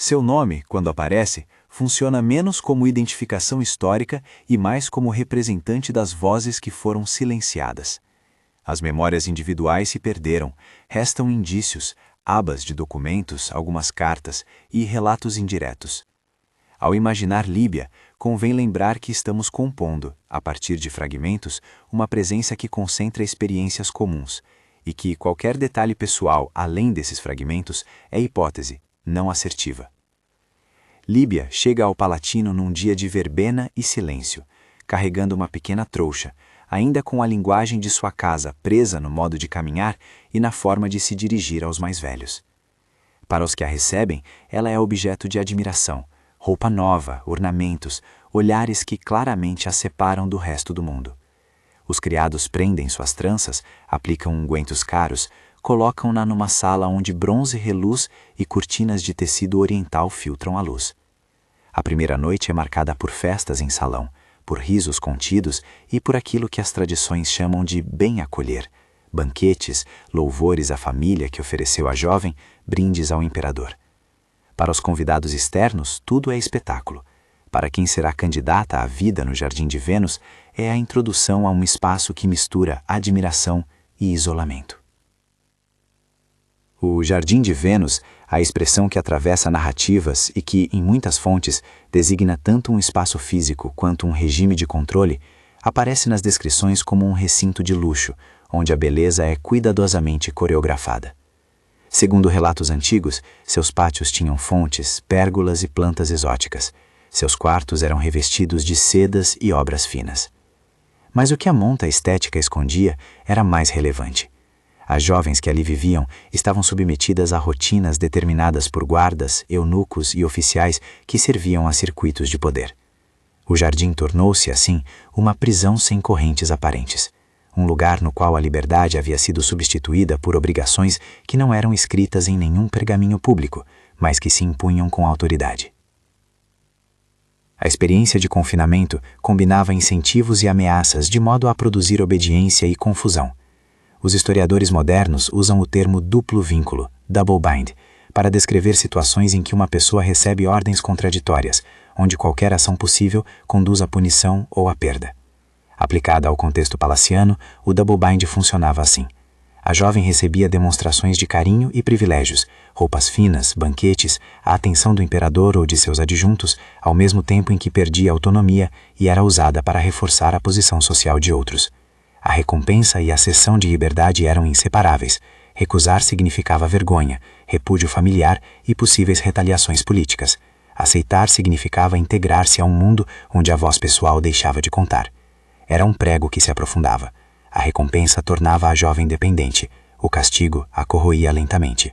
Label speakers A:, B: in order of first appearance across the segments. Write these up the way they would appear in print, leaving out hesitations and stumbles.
A: Seu nome, quando aparece, funciona menos como identificação histórica e mais como representante das vozes que foram silenciadas. As memórias individuais se perderam, restam indícios, abas de documentos, algumas cartas e relatos indiretos. Ao imaginar Líbia, convém lembrar que estamos compondo, a partir de fragmentos, uma presença que concentra experiências comuns, e que qualquer detalhe pessoal além desses fragmentos é hipótese, não assertiva. Líbia chega ao Palatino num dia de verbena e silêncio, carregando uma pequena trouxa, ainda com a linguagem de sua casa presa no modo de caminhar e na forma de se dirigir aos mais velhos. Para os que a recebem, ela é objeto de admiração, roupa nova, ornamentos, olhares que claramente a separam do resto do mundo. Os criados prendem suas tranças, aplicam ungüentos caros, colocam-na numa sala onde bronze reluz e cortinas de tecido oriental filtram a luz. A primeira noite é marcada por festas em salão, por risos contidos e por aquilo que as tradições chamam de bem acolher, banquetes, louvores à família que ofereceu a jovem, brindes ao imperador. Para os convidados externos, tudo é espetáculo. Para quem será candidata à vida no Jardim de Vênus, é a introdução a um espaço que mistura admiração e isolamento. O Jardim de Vênus, a expressão que atravessa narrativas e que, em muitas fontes, designa tanto um espaço físico quanto um regime de controle, aparece nas descrições como um recinto de luxo, onde a beleza é cuidadosamente coreografada. Segundo relatos antigos, seus pátios tinham fontes, pérgolas e plantas exóticas. Seus quartos eram revestidos de sedas e obras finas. Mas o que a monta estética escondia era mais relevante. As jovens que ali viviam estavam submetidas a rotinas determinadas por guardas, eunucos e oficiais que serviam a circuitos de poder. O jardim tornou-se, assim, uma prisão sem correntes aparentes, um lugar no qual a liberdade havia sido substituída por obrigações que não eram escritas em nenhum pergaminho público, mas que se impunham com autoridade. A experiência de confinamento combinava incentivos e ameaças de modo a produzir obediência e confusão. Os historiadores modernos usam o termo duplo vínculo, double bind, para descrever situações em que uma pessoa recebe ordens contraditórias, onde qualquer ação possível conduz à punição ou à perda. Aplicada ao contexto palaciano, o double bind funcionava assim. A jovem recebia demonstrações de carinho e privilégios, roupas finas, banquetes, a atenção do imperador ou de seus adjuntos, ao mesmo tempo em que perdia autonomia e era usada para reforçar a posição social de outros. A recompensa e a cessão de liberdade eram inseparáveis. Recusar significava vergonha, repúdio familiar e possíveis retaliações políticas. Aceitar significava integrar-se a um mundo onde a voz pessoal deixava de contar. Era um prego que se aprofundava. A recompensa tornava a jovem dependente. O castigo a corroía lentamente.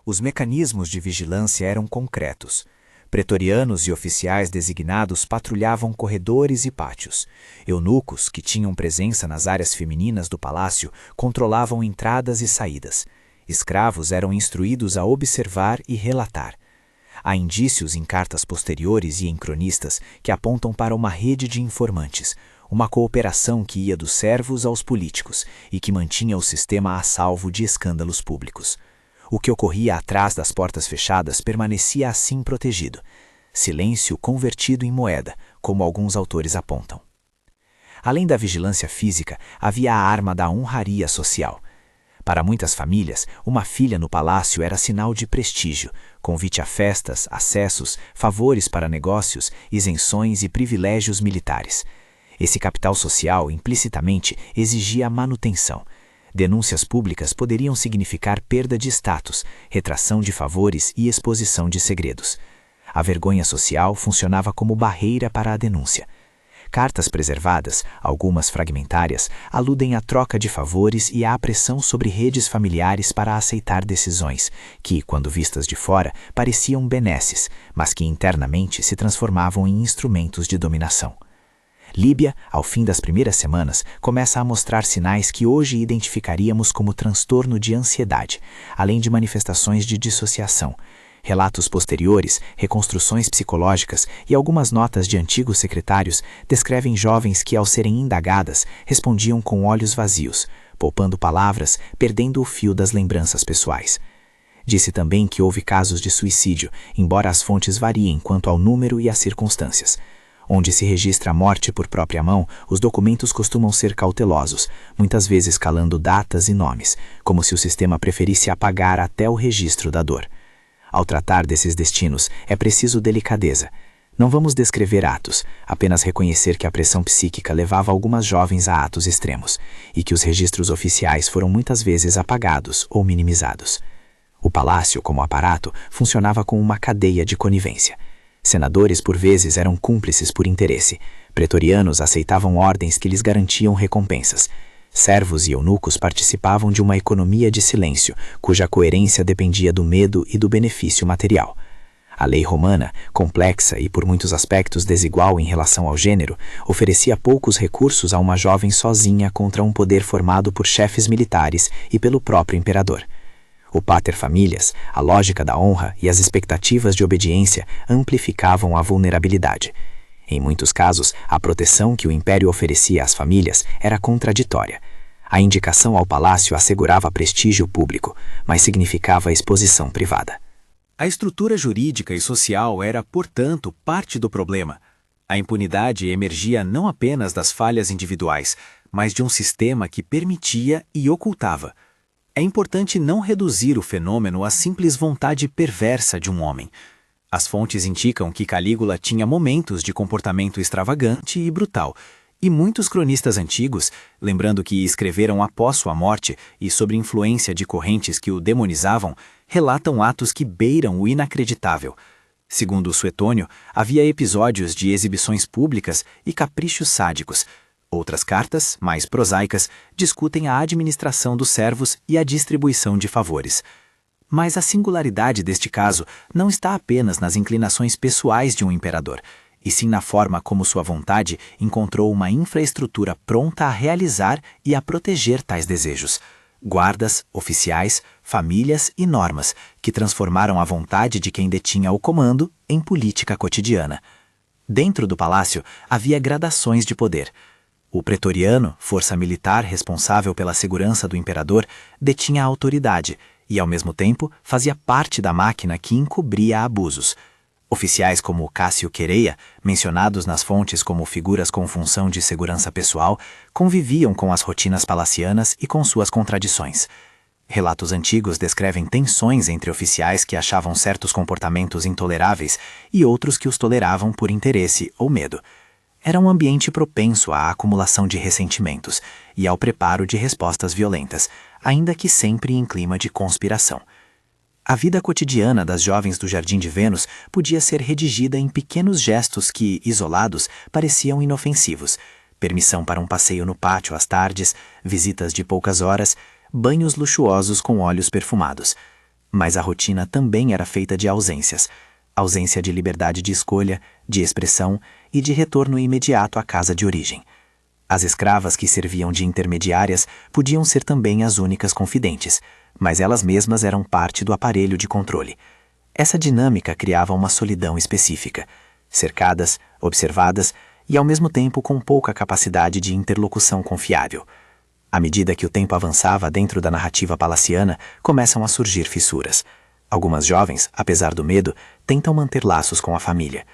B: Os mecanismos de vigilância eram concretos. Pretorianos e oficiais designados patrulhavam corredores e pátios. Eunucos, que tinham presença nas áreas femininas do palácio, controlavam entradas e saídas. Escravos eram instruídos a observar e relatar. Há indícios em cartas posteriores e em cronistas que apontam para uma rede de informantes, uma cooperação que ia dos servos aos políticos e que mantinha o sistema a salvo de escândalos públicos. O que ocorria atrás das portas fechadas permanecia assim protegido. Silêncio convertido em moeda, como alguns autores apontam. Além da vigilância física, havia a arma da honraria social. Para muitas famílias, uma filha no palácio era sinal de prestígio, convite a festas, acessos, favores para negócios, isenções e privilégios militares. Esse capital social, implicitamente, exigia manutenção. Denúncias públicas poderiam significar perda de status, retração de favores e exposição de segredos. A vergonha social funcionava como barreira para a denúncia. Cartas preservadas, algumas fragmentárias, aludem à troca de favores e à pressão sobre redes familiares para aceitar decisões, que, quando vistas de fora, pareciam benesses, mas que internamente se transformavam em instrumentos de dominação. Líbia, ao fim das primeiras semanas, começa a mostrar sinais que hoje identificaríamos como transtorno de ansiedade, além de manifestações de dissociação. Relatos posteriores, reconstruções psicológicas e algumas notas de antigos secretários descrevem jovens que, ao serem indagadas, respondiam com olhos vazios, poupando palavras, perdendo o fio das lembranças pessoais. Disse também que houve casos de suicídio, embora as fontes variem quanto ao número e às circunstâncias. Onde se registra a morte por própria mão, os documentos costumam ser cautelosos, muitas vezes calando datas e nomes, como se o sistema preferisse apagar até o registro da dor. Ao tratar desses destinos, é preciso delicadeza. Não vamos descrever atos, apenas reconhecer que a pressão psíquica levava algumas jovens a atos extremos, e que os registros oficiais foram muitas vezes apagados ou minimizados. O palácio, como aparato, funcionava como uma cadeia de conivência. Senadores, por vezes, eram cúmplices por interesse. Pretorianos aceitavam ordens que lhes garantiam recompensas. Servos e eunucos participavam de uma economia de silêncio, cuja coerência dependia do medo e do benefício material. A lei romana, complexa e por muitos aspectos desigual em relação ao gênero, oferecia poucos recursos a uma jovem sozinha contra um poder formado por chefes militares e pelo próprio imperador. O pater familias, a lógica da honra e as expectativas de obediência amplificavam a vulnerabilidade. Em muitos casos, a proteção que o império oferecia às famílias era contraditória. A indicação ao palácio assegurava prestígio público, mas significava exposição privada.
C: A estrutura jurídica e social era, portanto, parte do problema. A impunidade emergia não apenas das falhas individuais, mas de um sistema que permitia e ocultava. É importante não reduzir o fenômeno à simples vontade perversa de um homem. As fontes indicam que Calígula tinha momentos de comportamento extravagante e brutal, e muitos cronistas antigos, lembrando que escreveram após sua morte e sob influência de correntes que o demonizavam, relatam atos que beiram o inacreditável. Segundo Suetônio, havia episódios de exibições públicas e caprichos sádicos. Outras cartas, mais prosaicas, discutem a administração dos servos e a distribuição de favores. Mas a singularidade deste caso não está apenas nas inclinações pessoais de um imperador, e sim na forma como sua vontade encontrou uma infraestrutura pronta a realizar e a proteger tais desejos. Guardas, oficiais, famílias e normas, que transformaram a vontade de quem detinha o comando em política cotidiana. Dentro do palácio havia gradações de poder. O pretoriano, força militar responsável pela segurança do imperador, detinha a autoridade e, ao mesmo tempo, fazia parte da máquina que encobria abusos. Oficiais como Cássio Quereia, mencionados nas fontes como figuras com função de segurança pessoal, conviviam com as rotinas palacianas e com suas contradições. Relatos antigos descrevem tensões entre oficiais que achavam certos comportamentos intoleráveis e outros que os toleravam por interesse ou medo. Era um ambiente propenso à acumulação de ressentimentos e ao preparo de respostas violentas, ainda que sempre em clima de conspiração. A vida cotidiana das jovens do Jardim de Vênus podia ser redigida em pequenos gestos que, isolados, pareciam inofensivos. Permissão para um passeio no pátio às tardes, visitas de poucas horas, banhos luxuosos com óleos perfumados. Mas a rotina também era feita de ausências. Ausência de liberdade de escolha, de expressão e de retorno imediato à casa de origem. As escravas que serviam de intermediárias podiam ser também as únicas confidentes, mas elas mesmas eram parte do aparelho de controle. Essa dinâmica criava uma solidão específica, cercadas, observadas e ao mesmo tempo com pouca capacidade de interlocução confiável. À medida que o tempo avançava dentro da narrativa palaciana, começam a surgir fissuras. Algumas jovens, apesar do medo, tentam manter laços com a família.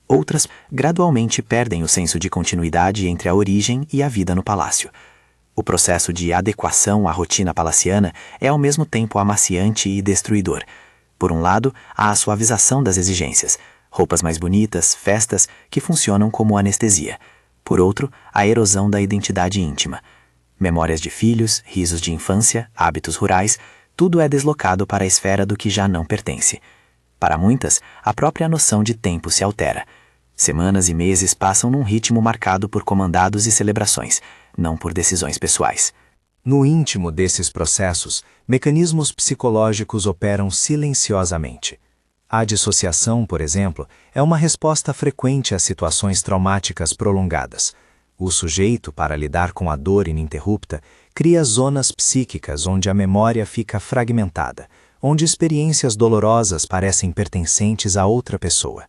C: Outras, gradualmente perdem o senso de continuidade entre a origem e a vida no palácio. O processo de adequação à rotina palaciana é ao mesmo tempo amaciante e destruidor. Por um lado, há a suavização das exigências, roupas mais bonitas, festas, que funcionam como anestesia. Por outro, a erosão da identidade íntima. Memórias de filhos, risos de infância, hábitos rurais, tudo é deslocado para a esfera do que já não pertence. Para muitas, a própria noção de tempo se altera. Semanas e meses passam num ritmo marcado por comandados e celebrações, não por decisões pessoais.
A: No íntimo desses processos, mecanismos psicológicos operam silenciosamente. A dissociação, por exemplo, é uma resposta frequente a situações traumáticas prolongadas. O sujeito, para lidar com a dor ininterrupta, cria zonas psíquicas onde a memória fica fragmentada, onde experiências dolorosas parecem pertencentes a outra pessoa.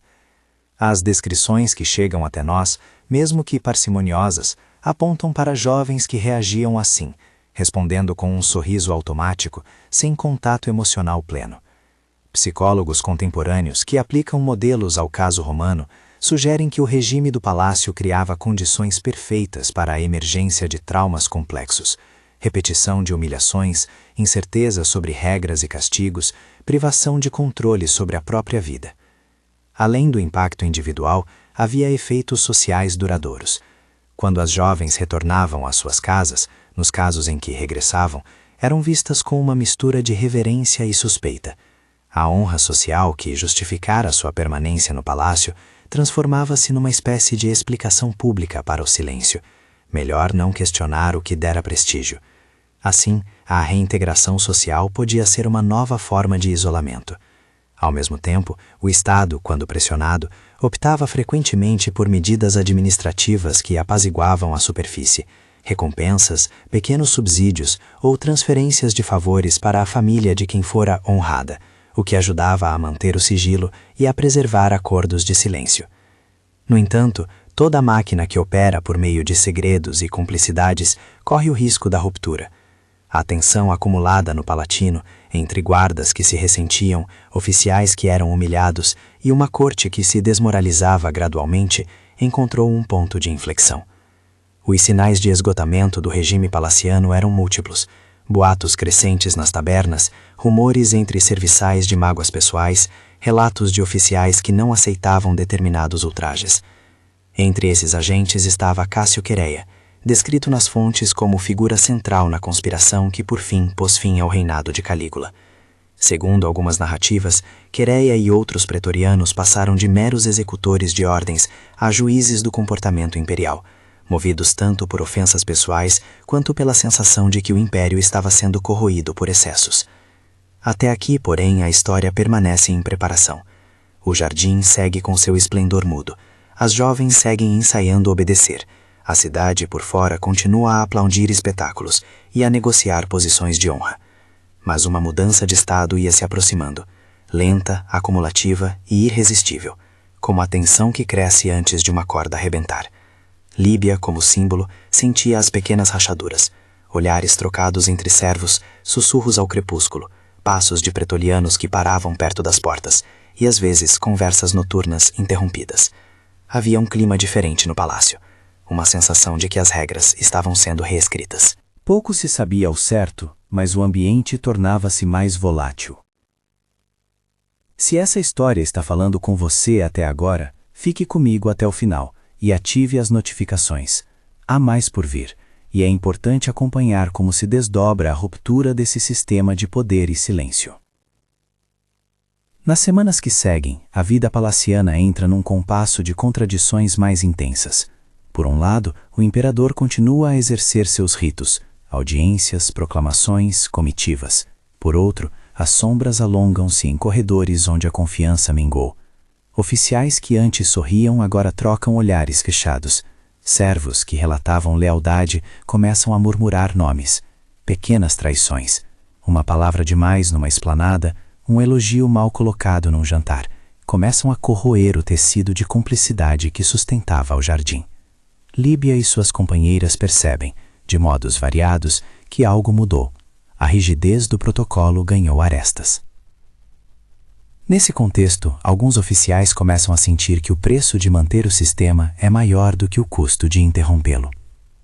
A: As descrições que chegam até nós, mesmo que parcimoniosas, apontam para jovens que reagiam assim, respondendo com um sorriso automático, sem contato emocional pleno.
B: Psicólogos contemporâneos que aplicam modelos ao caso romano sugerem que o regime do palácio criava condições perfeitas para a emergência de traumas complexos, repetição de humilhações, incerteza sobre regras e castigos, privação de controle sobre a própria vida. Além do impacto individual, havia efeitos sociais duradouros. Quando as jovens retornavam às suas casas, nos casos em que regressavam, eram vistas com uma mistura de reverência e suspeita. A honra social que justificara sua permanência no palácio transformava-se numa espécie de explicação pública para o silêncio. Melhor não questionar o que dera prestígio. Assim, a reintegração social podia ser uma nova forma de isolamento. Ao mesmo tempo, o Estado, quando pressionado, optava frequentemente por medidas administrativas que apaziguavam a superfície, recompensas, pequenos subsídios ou transferências de favores para a família de quem fora honrada, o que ajudava a manter o sigilo e a preservar acordos de silêncio. No entanto, toda a máquina que opera por meio de segredos e cumplicidades corre o risco da ruptura. A tensão acumulada no Palatino, entre guardas que se ressentiam, oficiais que eram humilhados e uma corte que se desmoralizava gradualmente, encontrou um ponto de inflexão. Os sinais de esgotamento do regime palaciano eram múltiplos: boatos crescentes nas tabernas, rumores entre serviçais de mágoas pessoais, relatos de oficiais que não aceitavam determinados ultrajes. Entre esses agentes estava Cássio Quereia, descrito nas fontes como figura central na conspiração que por fim pôs fim ao reinado de Calígula. Segundo algumas narrativas, Quereia e outros pretorianos passaram de meros executores de ordens a juízes do comportamento imperial, movidos tanto por ofensas pessoais quanto pela sensação de que o império estava sendo corroído por excessos. Até aqui, porém, a história permanece em preparação. O jardim segue com seu esplendor mudo. As jovens seguem ensaiando obedecer. A cidade, por fora, continua a aplaudir espetáculos e a negociar posições de honra. Mas uma mudança de estado ia se aproximando, lenta, acumulativa e irresistível, como a tensão que cresce antes de uma corda arrebentar. Líbia, como símbolo, sentia as pequenas rachaduras, olhares trocados entre servos, sussurros ao crepúsculo, passos de pretolianos que paravam perto das portas e, às vezes, conversas noturnas interrompidas. Havia um clima diferente no palácio, uma sensação de que as regras estavam sendo reescritas.
C: Pouco se sabia ao certo, mas o ambiente tornava-se mais volátil. Se essa história está falando com você até agora, fique comigo até o final e ative as notificações. Há mais por vir, e é importante acompanhar como se desdobra a ruptura desse sistema de poder e silêncio. Nas semanas que seguem, a vida palaciana entra num compasso de contradições mais intensas. Por um lado, o imperador continua a exercer seus ritos, audiências, proclamações, comitivas. Por outro, as sombras alongam-se em corredores onde a confiança mingou. Oficiais que antes sorriam agora trocam olhares fechados. Servos que relatavam lealdade começam a murmurar nomes. Pequenas traições. Uma palavra demais numa esplanada, um elogio mal colocado num jantar, começam a corroer o tecido de cumplicidade que sustentava o jardim. Líbia e suas companheiras percebem, de modos variados, que algo mudou. A rigidez do protocolo ganhou arestas. Nesse contexto, alguns oficiais começam a sentir que o preço de manter o sistema é maior do que o custo de interrompê-lo.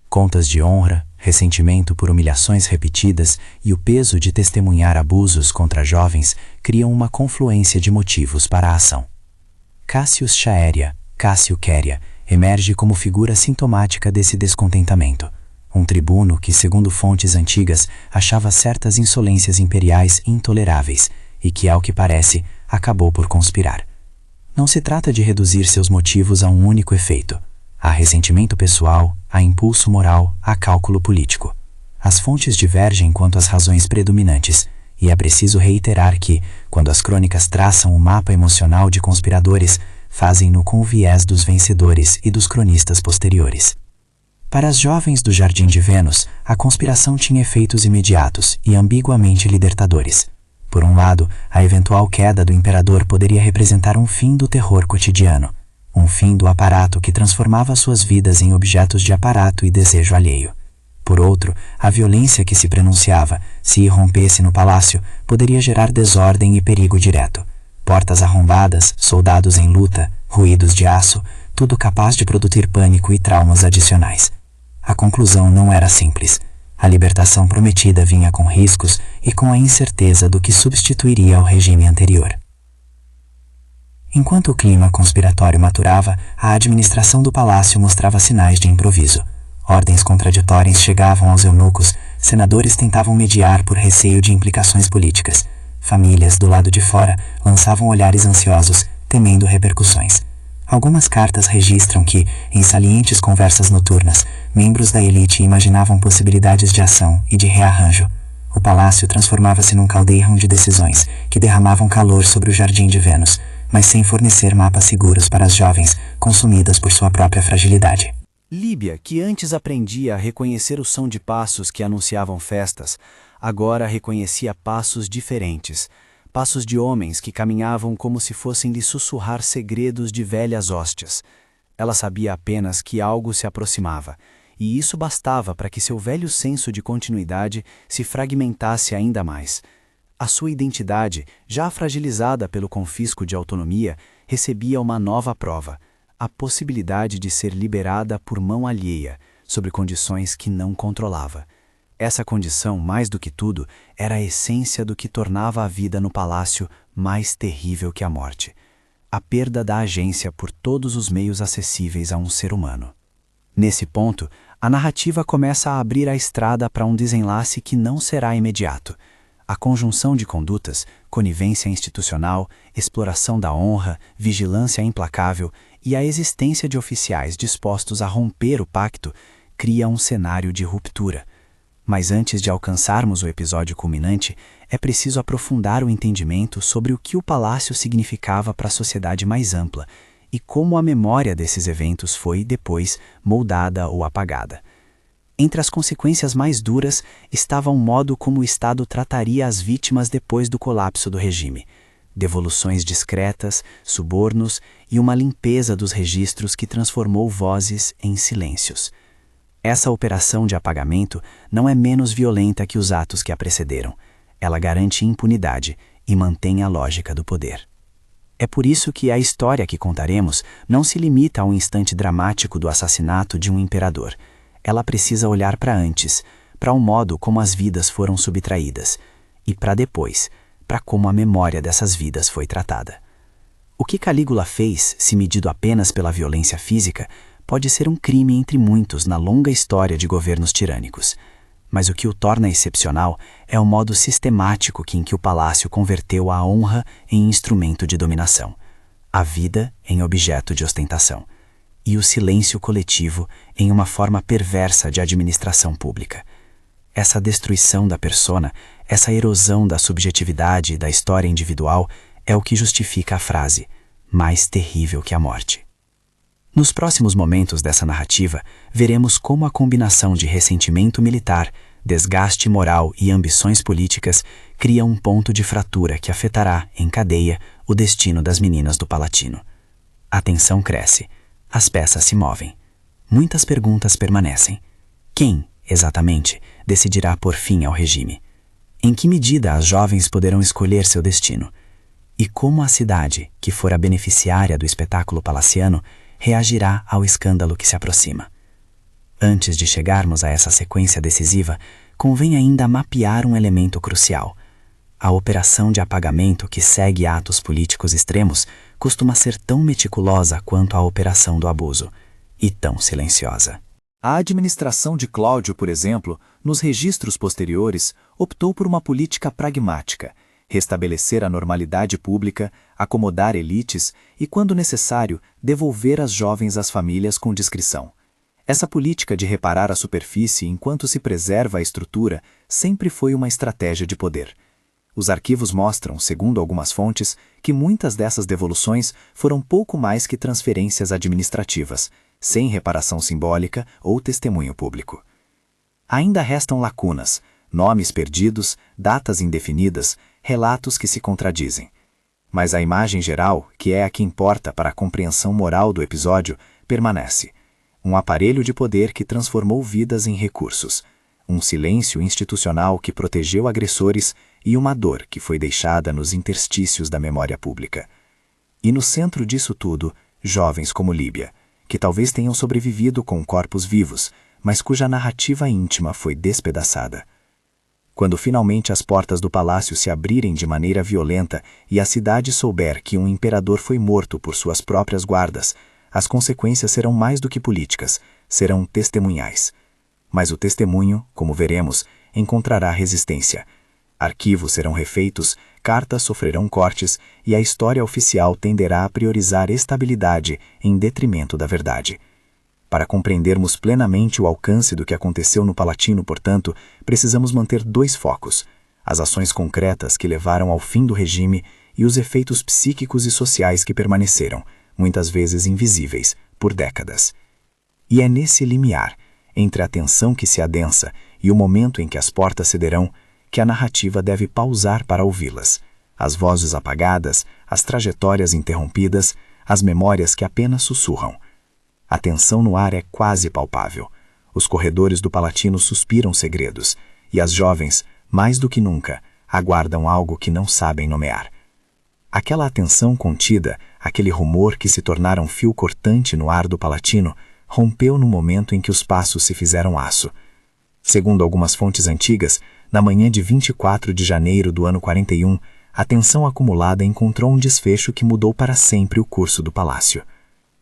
C: Contas de honra, ressentimento por humilhações repetidas e o peso de testemunhar abusos contra jovens criam uma confluência de motivos para a ação. Cássio Quereia, emerge como figura sintomática desse descontentamento. Um tribuno que, segundo fontes antigas, achava certas insolências imperiais intoleráveis e que, ao que parece, acabou por conspirar. Não se trata de reduzir seus motivos a um único efeito. Há ressentimento pessoal, há impulso moral, há cálculo político. As fontes divergem quanto às razões predominantes, e é preciso reiterar que, quando as crônicas traçam o mapa emocional de conspiradores, fazem-no com o viés dos vencedores e dos cronistas posteriores. Para as jovens do Jardim de Vênus, a conspiração tinha efeitos imediatos e ambiguamente libertadores. Por um lado, a eventual queda do imperador poderia representar um fim do terror cotidiano, um fim do aparato que transformava suas vidas em objetos de aparato e desejo alheio.
B: Por outro, a violência que se prenunciava, se irrompesse no palácio, poderia gerar desordem e perigo direto. Portas arrombadas, soldados em luta, ruídos de aço, tudo capaz de produzir pânico e traumas adicionais. A conclusão não era simples. A libertação prometida vinha com riscos e com a incerteza do que substituiria o regime anterior. Enquanto o clima conspiratório maturava, a administração do palácio mostrava sinais de improviso. Ordens contraditórias chegavam aos eunucos, senadores tentavam mediar por receio de implicações políticas. Famílias, do lado de fora, lançavam olhares ansiosos, temendo repercussões. Algumas cartas registram que, em salientes conversas noturnas, membros da elite imaginavam possibilidades de ação e de rearranjo. O palácio transformava-se num caldeirão de decisões, que derramavam calor sobre o jardim de Vênus, mas sem fornecer mapas seguros para as jovens, consumidas por sua própria fragilidade. Líbia, que antes aprendia a reconhecer o som de passos que anunciavam festas, agora reconhecia passos diferentes, passos de homens que caminhavam como se fossem lhe sussurrar segredos de velhas hóstias. Ela sabia apenas que algo se aproximava, e isso bastava para que seu velho senso de continuidade se fragmentasse ainda mais. A sua identidade, já fragilizada pelo confisco de autonomia, recebia uma nova prova, a possibilidade de ser liberada por mão alheia, sob condições que não controlava. Essa condição, mais do que tudo, era a essência do que tornava a vida no palácio mais terrível que a morte. A perda da agência por todos os meios acessíveis a um ser humano. Nesse ponto, a narrativa começa a abrir a estrada para um desenlace que não será imediato. A conjunção de condutas, conivência institucional, exploração da honra, vigilância implacável e a existência de oficiais dispostos a romper o pacto cria um cenário de ruptura. Mas antes de alcançarmos o episódio culminante, é preciso aprofundar o entendimento sobre o que o palácio significava para a sociedade mais ampla e como a memória desses eventos foi, depois, moldada ou apagada. Entre as consequências mais duras estava o modo como o Estado trataria as vítimas depois do colapso do regime. Devoluções discretas, subornos e uma limpeza dos registros que transformou vozes em silêncios. Essa operação de apagamento não é menos violenta que os atos que a precederam. Ela garante impunidade e mantém a lógica do poder. É por isso que a história que contaremos não se limita ao instante dramático do assassinato de um imperador. Ela precisa olhar para antes, para o modo como as vidas foram subtraídas, e para depois, para como a memória dessas vidas foi tratada. O que Calígula fez, se medido apenas pela violência física, pode ser um crime entre muitos na longa história de governos tirânicos. Mas o que o torna excepcional é o modo sistemático em que o palácio converteu a honra em instrumento de dominação, a vida em objeto de ostentação, e o silêncio coletivo em uma forma perversa de administração pública. Essa destruição da persona, essa erosão da subjetividade e da história individual é o que justifica a frase, mais terrível que a morte. Nos próximos momentos dessa narrativa, veremos como a combinação de ressentimento militar, desgaste moral e ambições políticas cria um ponto de fratura que afetará, em cadeia, o destino das meninas do Palatino. A tensão cresce. As peças se movem. Muitas perguntas permanecem. Quem, exatamente, decidirá pôr fim ao regime? Em que medida as jovens poderão escolher seu destino? E como a cidade, que fora beneficiária do espetáculo palaciano, reagirá ao escândalo que se aproxima? Antes de chegarmos a essa sequência decisiva, convém ainda mapear um elemento crucial. A operação de apagamento que segue atos políticos extremos costuma ser tão meticulosa quanto a operação do abuso, e tão silenciosa. A administração de Cláudio, por exemplo, nos registros posteriores, optou por uma política pragmática, restabelecer a normalidade pública, acomodar elites e, quando necessário, devolver as jovens às famílias com discrição. Essa política de reparar a superfície enquanto se preserva a estrutura sempre foi uma estratégia de poder. Os arquivos mostram, segundo algumas fontes, que muitas dessas devoluções foram pouco mais que transferências administrativas, sem reparação simbólica ou testemunho público. Ainda restam lacunas, nomes perdidos, datas indefinidas, relatos que se contradizem. Mas a imagem geral, que é a que importa para a compreensão moral do episódio, permanece. Um aparelho de poder que transformou vidas em recursos, um silêncio institucional que protegeu agressores e uma dor que foi deixada nos interstícios da memória pública. E no centro disso tudo, jovens como Líbia, que talvez tenham sobrevivido com corpos vivos, mas cuja narrativa íntima foi despedaçada. Quando finalmente as portas do palácio se abrirem de maneira violenta e a cidade souber que um imperador foi morto por suas próprias guardas, as consequências serão mais do que políticas, serão testemunhais. Mas o testemunho, como veremos, encontrará resistência. Arquivos serão refeitos, cartas sofrerão cortes e a história oficial tenderá a priorizar estabilidade em detrimento da verdade. Para compreendermos plenamente o alcance do que aconteceu no Palatino, portanto, precisamos manter dois focos: as ações concretas que levaram ao fim do regime e os efeitos psíquicos e sociais que permaneceram, muitas vezes invisíveis, por décadas. E é nesse limiar, entre a tensão que se adensa e o momento em que as portas cederão, que a narrativa deve pausar para ouvi-las. As vozes apagadas, as trajetórias interrompidas, as memórias que apenas sussurram. A tensão no ar é quase palpável. Os corredores do Palatino suspiram segredos, e as jovens, mais do que nunca, aguardam algo que não sabem nomear. Aquela atenção contida, aquele rumor que se tornara um fio cortante no ar do Palatino, rompeu no momento em que os passos se fizeram aço. Segundo algumas fontes antigas, na manhã de 24 de janeiro do ano 41, a tensão acumulada encontrou um desfecho que mudou para sempre o curso do palácio.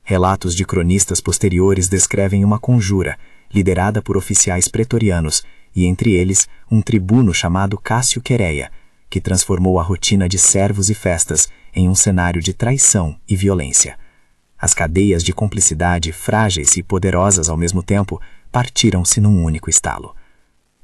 B: Relatos de cronistas posteriores descrevem uma conjura, liderada por oficiais pretorianos, e entre eles um tribuno chamado Cássio Quereia, que transformou a rotina de servos e festas em um cenário de traição e violência. As cadeias de cumplicidade, frágeis e poderosas ao mesmo tempo, partiram-se num único estalo.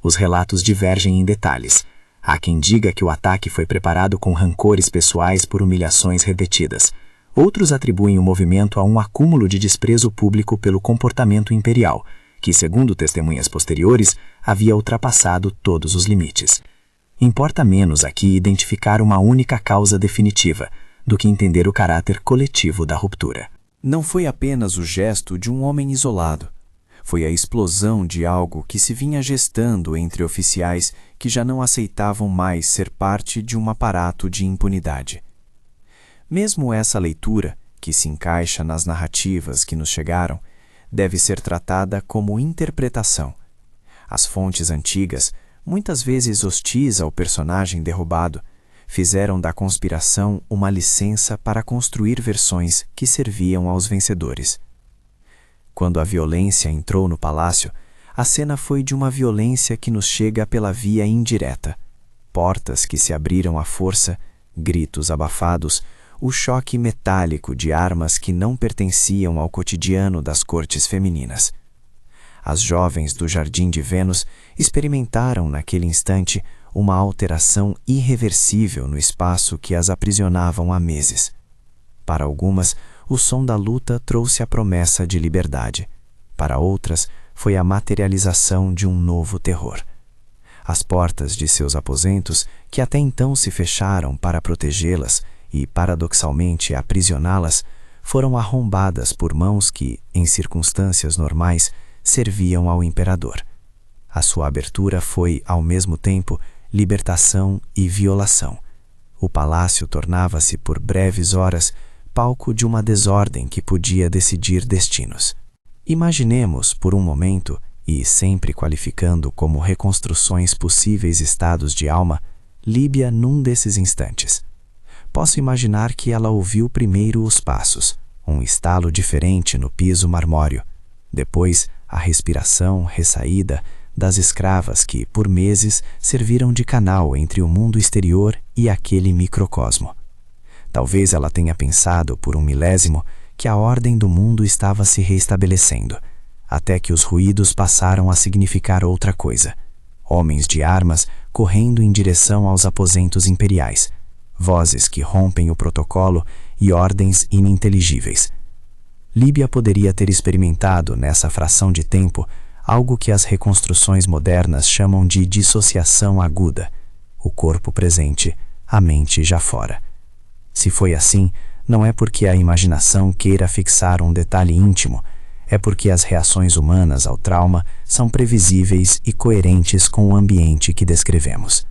B: Os relatos divergem em detalhes. Há quem diga que o ataque foi preparado com rancores pessoais por humilhações repetidas. Outros atribuem o movimento a um acúmulo de desprezo público pelo comportamento imperial, que, segundo testemunhas posteriores, havia ultrapassado todos os limites. Importa menos aqui identificar uma única causa definitiva, do que entender o caráter coletivo da ruptura.
D: Não foi apenas o gesto de um homem isolado. Foi a explosão de algo que se vinha gestando entre oficiais que já não aceitavam mais ser parte de um aparato de impunidade. Mesmo essa leitura, que se encaixa nas narrativas que nos chegaram, deve ser tratada como interpretação. As fontes antigas, muitas vezes hostis ao personagem derrubado, fizeram da conspiração uma licença para construir versões que serviam aos vencedores. Quando a violência entrou no palácio, a cena foi de uma violência que nos chega pela via indireta. Portas que se abriram à força, gritos abafados, o choque metálico de armas que não pertenciam ao cotidiano das cortes femininas. As jovens do Jardim de Vênus experimentaram naquele instante uma alteração irreversível no espaço que as aprisionavam há meses. Para algumas, o som da luta trouxe a promessa de liberdade. Para outras, foi a materialização de um novo terror. As portas de seus aposentos, que até então se fecharam para protegê-las e, paradoxalmente, aprisioná-las, foram arrombadas por mãos que, em circunstâncias normais, serviam ao imperador. A sua abertura foi, ao mesmo tempo, libertação e violação. O palácio tornava-se, por breves horas, palco de uma desordem que podia decidir destinos. Imaginemos, por um momento, e sempre qualificando como reconstruções possíveis estados de alma, Líbia num desses instantes. Posso imaginar que ela ouviu primeiro os passos, um estalo diferente no piso marmóreo, depois a respiração ressaída das escravas que, por meses, serviram de canal entre o mundo exterior e aquele microcosmo. Talvez ela tenha pensado, por um milésimo, que a ordem do mundo estava se reestabelecendo, até que os ruídos passaram a significar outra coisa. Homens de armas correndo em direção aos aposentos imperiais, vozes que rompem o protocolo e ordens ininteligíveis. Líbia poderia ter experimentado, nessa fração de tempo, algo que as reconstruções modernas chamam de dissociação aguda, o corpo presente, a mente já fora. Se foi assim, não é porque a imaginação queira fixar um detalhe íntimo,
B: é porque as reações humanas ao trauma são previsíveis e coerentes com o ambiente que descrevemos.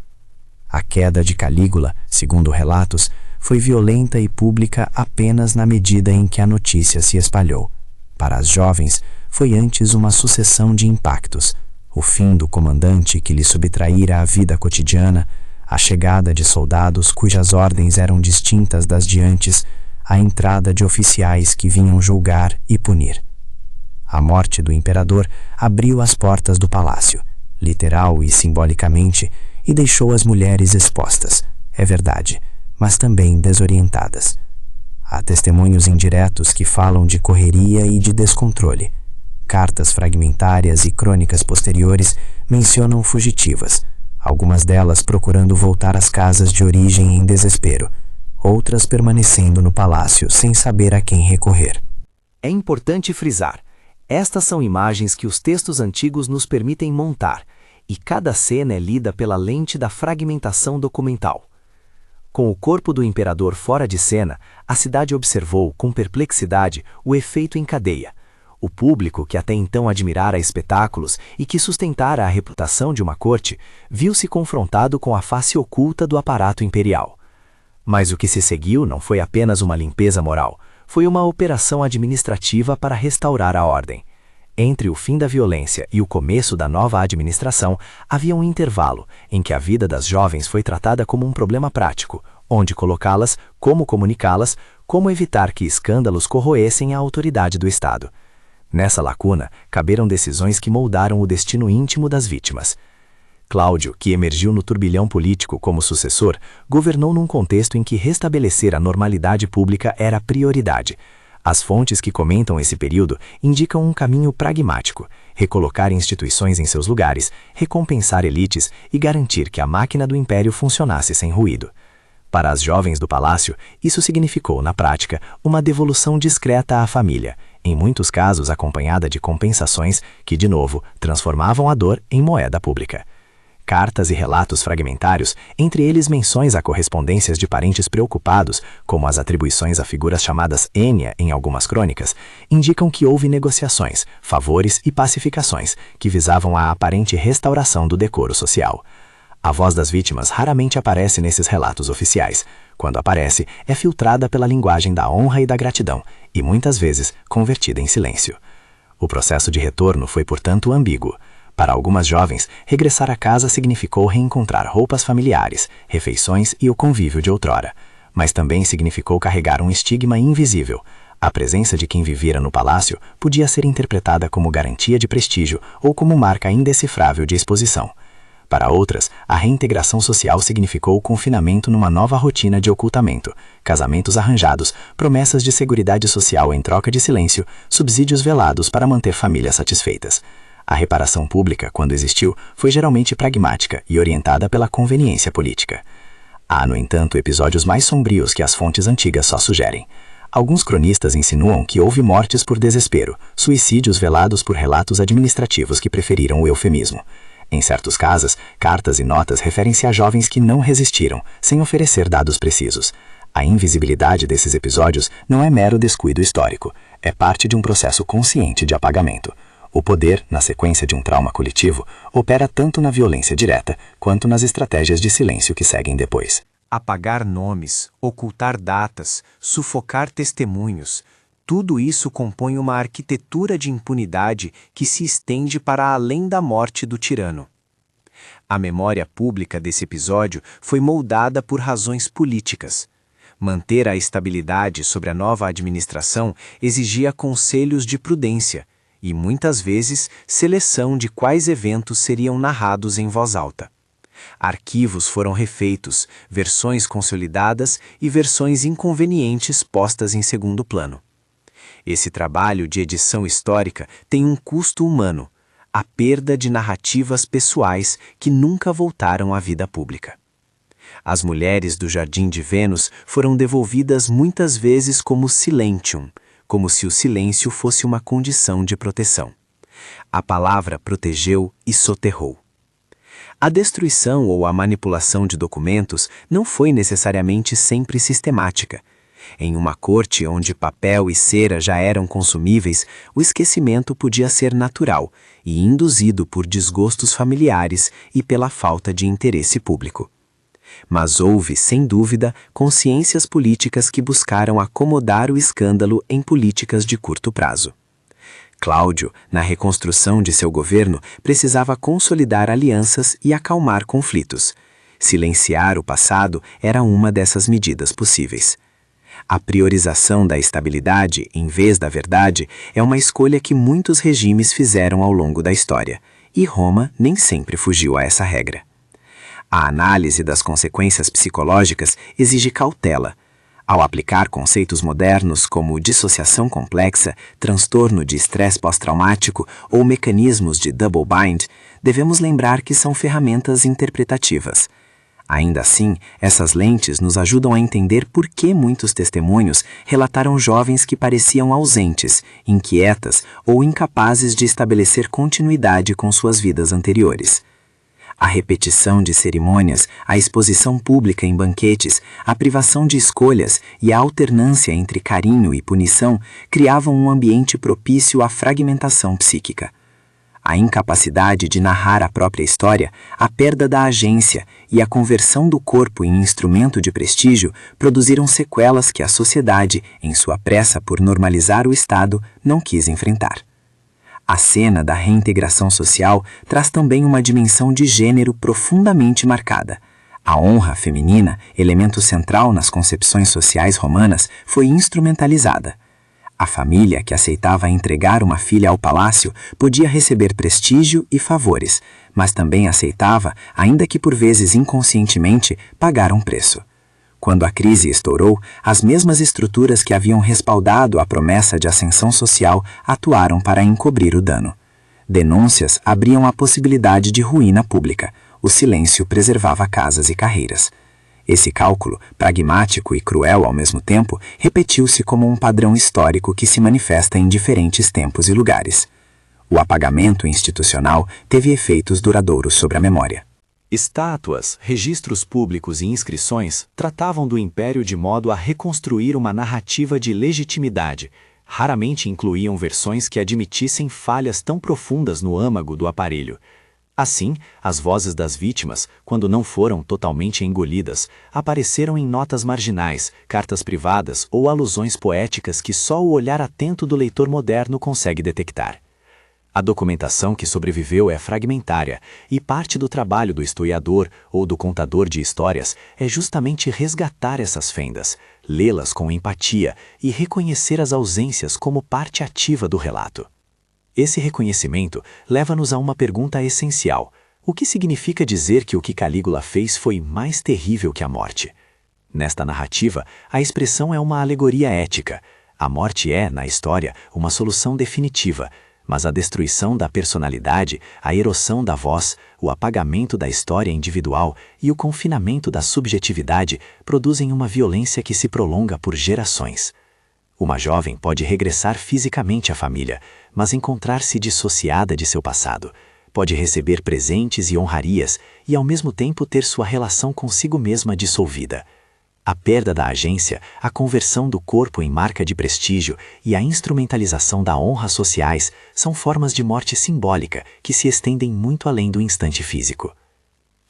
B: A queda de Calígula, segundo relatos, foi violenta e pública apenas na medida em que a notícia se espalhou. Para as jovens, foi antes uma sucessão de impactos: o fim do comandante que lhe subtraíra a vida cotidiana, a chegada de soldados cujas ordens eram distintas das de antes, a entrada de oficiais que vinham julgar e punir. A morte do imperador abriu as portas do palácio, literal e simbolicamente, e deixou as mulheres expostas, é verdade, mas também desorientadas. Há testemunhos indiretos que falam de correria e de descontrole. Cartas fragmentárias e crônicas posteriores mencionam fugitivas, algumas delas procurando voltar às casas de origem em desespero, outras permanecendo no palácio sem saber a quem recorrer.
C: É importante frisar: estas são imagens que os textos antigos nos permitem montar, e cada cena é lida pela lente da fragmentação documental. Com o corpo do imperador fora de cena, a cidade observou, com perplexidade, o efeito em cadeia. O público, que até então admirara espetáculos e que sustentara a reputação de uma corte, viu-se confrontado com a face oculta do aparato imperial. Mas o que se seguiu não foi apenas uma limpeza moral, foi uma operação administrativa para restaurar a ordem. Entre o fim da violência e o começo da nova administração, havia um intervalo em que a vida das jovens foi tratada como um problema prático: onde colocá-las, como comunicá-las, como evitar que escândalos corroessem a autoridade do Estado. Nessa lacuna, caberam decisões que moldaram o destino íntimo das vítimas. Cláudio, que emergiu no turbilhão político como sucessor, governou num contexto em que restabelecer a normalidade pública era prioridade. As fontes que comentam esse período indicam um caminho pragmático: recolocar instituições em seus lugares, recompensar elites e garantir que a máquina do império funcionasse sem ruído. Para as jovens do palácio, isso significou, na prática, uma devolução discreta à família, em muitos casos acompanhada de compensações que, de novo, transformavam a dor em moeda pública. Cartas e relatos fragmentários, entre eles menções a correspondências de parentes preocupados, como as atribuições a figuras chamadas Ênia em algumas crônicas, indicam que houve negociações, favores e pacificações que visavam a aparente restauração do decoro social. A voz das vítimas raramente aparece nesses relatos oficiais. Quando aparece, é filtrada pela linguagem da honra e da gratidão, e muitas vezes convertida em silêncio. O processo de retorno foi, portanto, ambíguo. Para algumas jovens, regressar à casa significou reencontrar roupas familiares, refeições e o convívio de outrora. Mas também significou carregar um estigma invisível. A presença de quem vivira no palácio podia ser interpretada como garantia de prestígio ou como marca indecifrável de exposição. Para outras, a reintegração social significou o confinamento numa nova rotina de ocultamento, casamentos arranjados, promessas de seguridade social em troca de silêncio, subsídios velados para manter famílias satisfeitas. A reparação pública, quando existiu, foi geralmente pragmática e orientada pela conveniência política. Há, no entanto, episódios mais sombrios que as fontes antigas só sugerem. Alguns cronistas insinuam que houve mortes por desespero, suicídios velados por relatos administrativos que preferiram o eufemismo. Em certos casos, cartas e notas referem-se a jovens que não resistiram, sem oferecer dados precisos. A invisibilidade desses episódios não é mero descuido histórico, é parte de um processo consciente de apagamento. O poder, na sequência de um trauma coletivo, opera tanto na violência direta quanto nas estratégias de silêncio que seguem depois.
E: Apagar nomes, ocultar datas, sufocar testemunhos, tudo isso compõe uma arquitetura de impunidade que se estende para além da morte do tirano. A memória pública desse episódio foi moldada por razões políticas. Manter a estabilidade sobre a nova administração exigia conselhos de prudência e, muitas vezes, seleção de quais eventos seriam narrados em voz alta. Arquivos foram refeitos, versões consolidadas e versões inconvenientes postas em segundo plano. Esse trabalho de edição histórica tem um custo humano, a perda de narrativas pessoais que nunca voltaram à vida pública. As mulheres do Jardim de Vênus foram devolvidas muitas vezes como silentium, como se o silêncio fosse uma condição de proteção. A palavra protegeu e soterrou. A destruição ou a manipulação de documentos não foi necessariamente sempre sistemática. Em uma corte onde papel e cera já eram consumíveis, o esquecimento podia ser natural e induzido por desgostos familiares e pela falta de interesse público. Mas houve, sem dúvida, consciências políticas que buscaram acomodar o escândalo em políticas de curto prazo. Cláudio, na reconstrução de seu governo, precisava consolidar alianças e acalmar conflitos. Silenciar o passado era uma dessas medidas possíveis. A priorização da estabilidade, em vez da verdade, é uma escolha que muitos regimes fizeram ao longo da história, e Roma nem sempre fugiu a essa regra. A análise das consequências psicológicas exige cautela. Ao aplicar conceitos modernos como dissociação complexa, transtorno de estresse pós-traumático ou mecanismos de double bind, devemos lembrar que são ferramentas interpretativas. Ainda assim, essas lentes nos ajudam a entender por que muitos testemunhos relataram jovens que pareciam ausentes, inquietas ou incapazes de estabelecer continuidade com suas vidas anteriores. A repetição de cerimônias, a exposição pública em banquetes, a privação de escolhas e a alternância entre carinho e punição criavam um ambiente propício à fragmentação psíquica. A incapacidade de narrar a própria história, a perda da agência e a conversão do corpo em instrumento de prestígio produziram sequelas que a sociedade, em sua pressa por normalizar o Estado, não quis enfrentar. A cena da reintegração social traz também uma dimensão de gênero profundamente marcada. A honra feminina, elemento central nas concepções sociais romanas, foi instrumentalizada. A família que aceitava entregar uma filha ao palácio podia receber prestígio e favores, mas também aceitava, ainda que por vezes inconscientemente, pagar um preço. Quando a crise estourou, as mesmas estruturas que haviam respaldado a promessa de ascensão social atuaram para encobrir o dano. Denúncias abriam a possibilidade de ruína pública. O silêncio preservava casas e carreiras. Esse cálculo, pragmático e cruel ao mesmo tempo, repetiu-se como um padrão histórico que se manifesta em diferentes tempos e lugares. O apagamento institucional teve efeitos duradouros sobre a memória.
B: Estátuas, registros públicos e inscrições tratavam do império de modo a reconstruir uma narrativa de legitimidade. Raramente incluíam versões que admitissem falhas tão profundas no âmago do aparelho. Assim, as vozes das vítimas, quando não foram totalmente engolidas, apareceram em notas marginais, cartas privadas ou alusões poéticas que só o olhar atento do leitor moderno consegue detectar. A documentação que sobreviveu é fragmentária, e parte do trabalho do historiador ou do contador de histórias é justamente resgatar essas fendas, lê-las com empatia e reconhecer as ausências como parte ativa do relato. Esse reconhecimento leva-nos a uma pergunta essencial: o que significa dizer que o que Calígula fez foi mais terrível que a morte? Nesta narrativa, a expressão é uma alegoria ética. A morte é, na história, uma solução definitiva, mas a destruição da personalidade, a erosão da voz, o apagamento da história individual e o confinamento da subjetividade produzem uma violência que se prolonga por gerações. Uma jovem pode regressar fisicamente à família, mas encontrar-se dissociada de seu passado. Pode receber presentes e honrarias e, ao mesmo tempo, ter sua relação consigo mesma dissolvida. A perda da agência, a conversão do corpo em marca de prestígio e a instrumentalização da honra sociais são formas de morte simbólica que se estendem muito além do instante físico.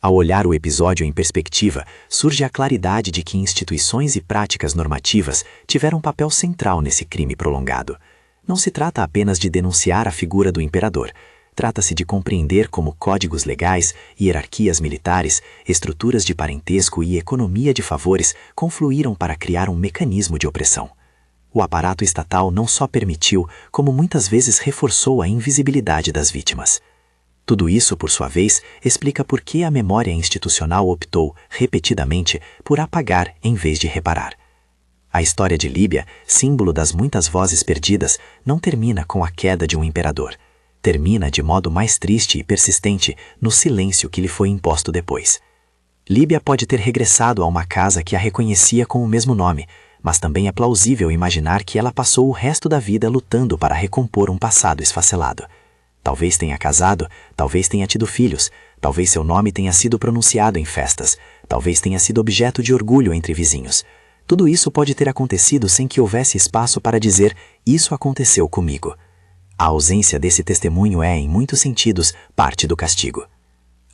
B: Ao olhar o episódio em perspectiva, surge a claridade de que instituições e práticas normativas tiveram um papel central nesse crime prolongado. Não se trata apenas de denunciar a figura do imperador. Trata-se de compreender como códigos legais, hierarquias militares, estruturas de parentesco e economia de favores confluíram para criar um mecanismo de opressão. O aparato estatal não só permitiu, como muitas vezes reforçou a invisibilidade das vítimas. Tudo isso, por sua vez, explica por que a memória institucional optou, repetidamente, por apagar em vez de reparar. A história de Líbia, símbolo das muitas vozes perdidas, não termina com a queda de um imperador. Termina de modo mais triste e persistente no silêncio que lhe foi imposto depois. Líbia pode ter regressado a uma casa que a reconhecia com o mesmo nome, mas também é plausível imaginar que ela passou o resto da vida lutando para recompor um passado esfacelado. Talvez tenha casado, talvez tenha tido filhos, talvez seu nome tenha sido pronunciado em festas, talvez tenha sido objeto de orgulho entre vizinhos.
A: tudo isso pode ter acontecido sem que houvesse espaço para dizer isso aconteceu comigo. A ausência desse testemunho é, em muitos sentidos, parte do castigo.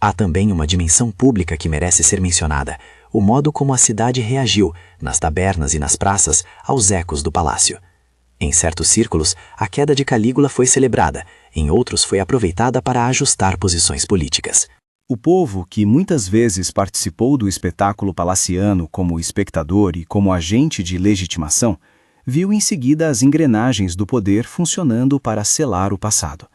A: Há também uma dimensão pública que merece ser mencionada, o modo como a cidade reagiu, nas tabernas e nas praças, aos ecos do palácio. Em certos círculos, a queda de Calígula foi celebrada, em outros foi aproveitada para ajustar posições políticas.
D: O povo, que muitas vezes participou do espetáculo palaciano como espectador e como agente de legitimação, viu em seguida as engrenagens do poder funcionando para selar o passado.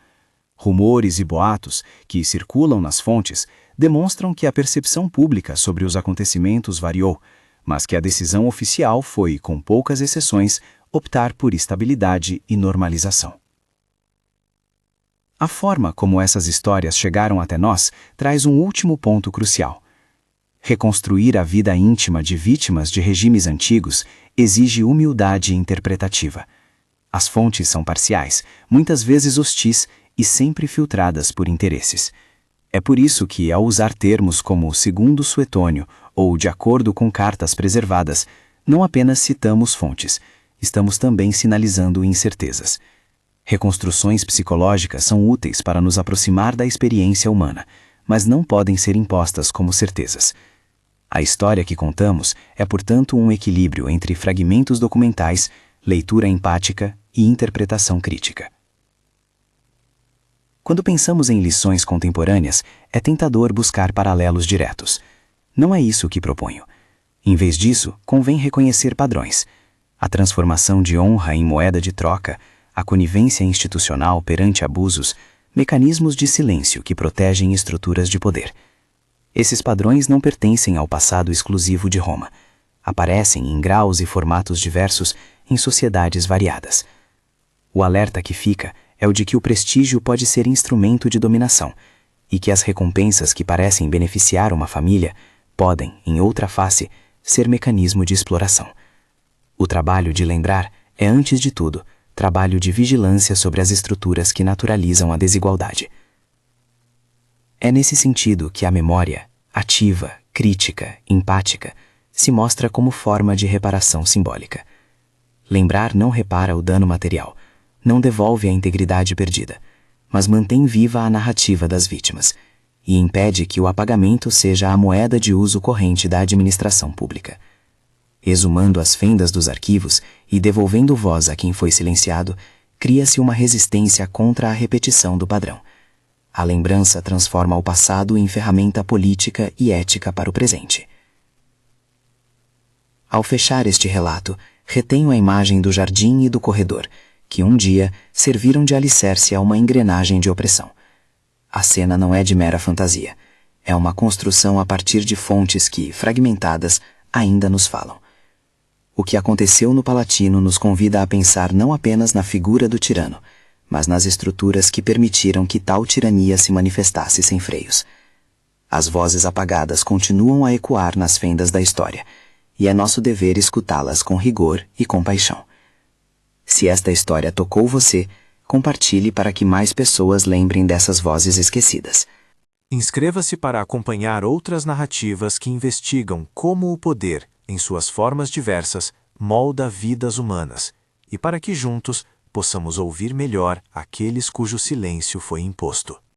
D: Rumores e boatos, que circulam nas fontes, demonstram que a percepção pública sobre os acontecimentos variou, mas que a decisão oficial foi, com poucas exceções, optar por estabilidade e normalização. A forma como essas histórias chegaram até nós traz um último ponto crucial. Reconstruir a vida íntima de vítimas de regimes antigos exige humildade interpretativa. As fontes são parciais, muitas vezes hostis e sempre filtradas por interesses. É por isso que, ao usar termos como segundo Suetônio ou de acordo com cartas preservadas, não apenas citamos fontes, estamos também sinalizando incertezas. Reconstruções psicológicas são úteis para nos aproximar da experiência humana, mas não podem ser impostas como certezas. A história que contamos é, portanto, um equilíbrio entre fragmentos documentais, leitura empática e interpretação crítica. Quando pensamos em lições contemporâneas, é tentador buscar paralelos diretos. Não é isso que proponho. Em vez disso, convém reconhecer padrões. A transformação de honra em moeda de troca, a conivência institucional perante abusos, mecanismos de silêncio que protegem estruturas de poder. Esses padrões não pertencem ao passado exclusivo de Roma. Aparecem em graus e formatos diversos em sociedades variadas. O alerta que fica é o de que o prestígio pode ser instrumento de dominação e que as recompensas que parecem beneficiar uma família podem, em outra face, ser mecanismo de exploração. O trabalho de lembrar é, antes de tudo, trabalho de vigilância sobre as estruturas que naturalizam a desigualdade. É nesse sentido que a memória, ativa, crítica, empática, se mostra como forma de reparação simbólica. Lembrar não repara o dano material, não devolve a integridade perdida, mas mantém viva a narrativa das vítimas e impede que o apagamento seja a moeda de uso corrente da administração pública. Exumando as fendas dos arquivos e devolvendo voz a quem foi silenciado, cria-se uma resistência contra a repetição do padrão. A lembrança transforma o passado em ferramenta política e ética para o presente. Ao fechar este relato, retenho a imagem do jardim e do corredor, que um dia serviram de alicerce a uma engrenagem de opressão. A cena não é de mera fantasia. É uma construção a partir de fontes que, fragmentadas, ainda nos falam. O que aconteceu no Palatino nos convida a pensar não apenas na figura do tirano, mas nas estruturas que permitiram que tal tirania se manifestasse sem freios. As vozes apagadas continuam a ecoar nas fendas da história, e é nosso dever escutá-las com rigor e compaixão. Se esta história tocou você, compartilhe para que mais pessoas lembrem dessas vozes esquecidas.
C: Inscreva-se para acompanhar outras narrativas que investigam como o poder, em suas formas diversas, molda vidas humanas, e para que juntos possamos ouvir melhor aqueles cujo silêncio foi imposto.